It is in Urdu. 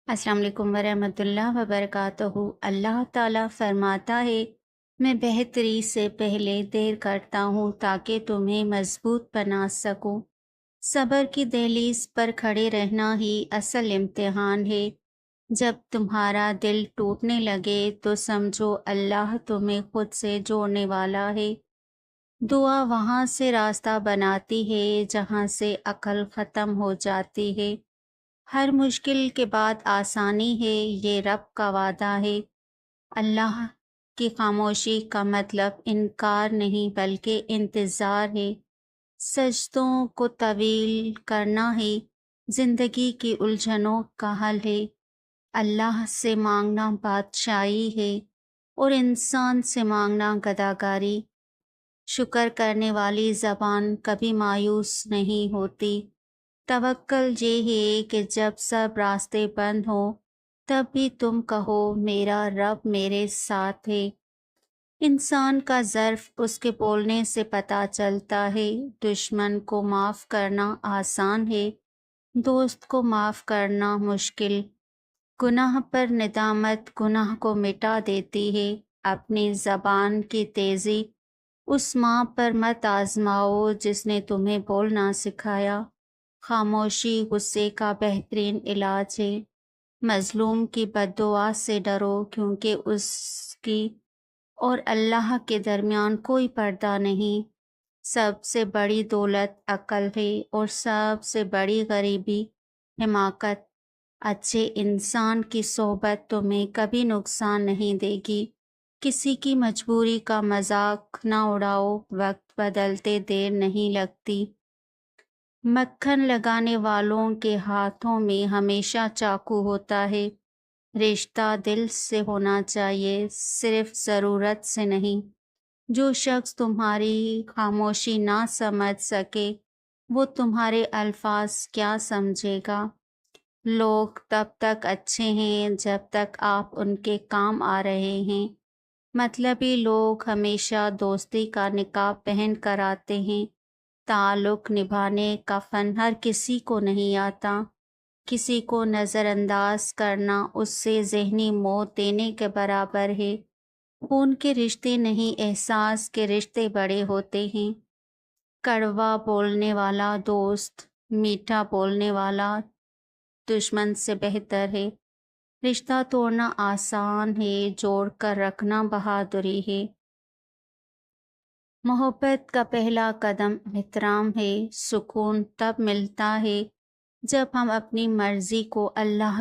السلام علیکم ورحمۃ اللہ وبرکاتہ۔ اللہ تعالیٰ فرماتا ہے، میں بہتری سے پہلے دیر کرتا ہوں تاکہ تمہیں مضبوط بنا سکوں۔ صبر کی دہلیز پر کھڑے رہنا ہی اصل امتحان ہے۔ جب تمہارا دل ٹوٹنے لگے تو سمجھو اللہ تمہیں خود سے جوڑنے والا ہے۔ دعا وہاں سے راستہ بناتی ہے جہاں سے عقل ختم ہو جاتی ہے۔ ہر مشکل کے بعد آسانی ہے، یہ رب کا وعدہ ہے۔ اللہ کی خاموشی کا مطلب انکار نہیں بلکہ انتظار ہے۔ سجدوں کو طویل کرنا ہی زندگی کی الجھنوں کا حل ہے۔ اللہ سے مانگنا بادشاہی ہے اور انسان سے مانگنا گداگاری۔ شکر کرنے والی زبان کبھی مایوس نہیں ہوتی۔ توکل یہ ہے کہ جب سب راستے بند ہوں تب بھی تم کہو میرا رب میرے ساتھ ہے۔ انسان کا ضعف اس کے بولنے سے پتہ چلتا ہے۔ دشمن کو معاف کرنا آسان ہے، دوست کو معاف کرنا مشکل۔ گناہ پر ندامت گناہ کو مٹا دیتی ہے۔ اپنی زبان کی تیزی اس ماں پر مت آزماؤ جس نے تمہیں بولنا سکھایا۔ خاموشی غصے کا بہترین علاج ہے۔ مظلوم کی بد دعا سے ڈرو کیونکہ اس کی اور اللہ کے درمیان کوئی پردہ نہیں۔ سب سے بڑی دولت عقل ہے اور سب سے بڑی غریبی حماقت۔ اچھے انسان کی صحبت تمہیں کبھی نقصان نہیں دے گی۔ کسی کی مجبوری کا مذاق نہ اڑاؤ، وقت بدلتے دیر نہیں لگتی۔ مکھن لگانے والوں کے ہاتھوں میں ہمیشہ چاقو ہوتا ہے۔ رشتہ دل سے ہونا چاہیے، صرف ضرورت سے نہیں۔ جو شخص تمہاری خاموشی نہ سمجھ سکے وہ تمہارے الفاظ کیا سمجھے گا؟ لوگ تب تک اچھے ہیں جب تک آپ ان کے کام آ رہے ہیں۔ مطلبی لوگ ہمیشہ دوستی کا نقاب پہن کر آتے ہیں۔ تعلق نبھانے کا فن ہر کسی کو نہیں آتا۔ کسی کو نظر انداز کرنا اس سے ذہنی موت دینے کے برابر ہے۔ خون کے رشتے نہیں، احساس کے رشتے بڑے ہوتے ہیں۔ کڑوا بولنے والا دوست میٹھا بولنے والا دشمن سے بہتر ہے۔ رشتہ توڑنا آسان ہے، جوڑ کر رکھنا بہادری ہے۔ محبت کا پہلا قدم احترام ہے۔ سکون تب ملتا ہے جب ہم اپنی مرضی کو اللہ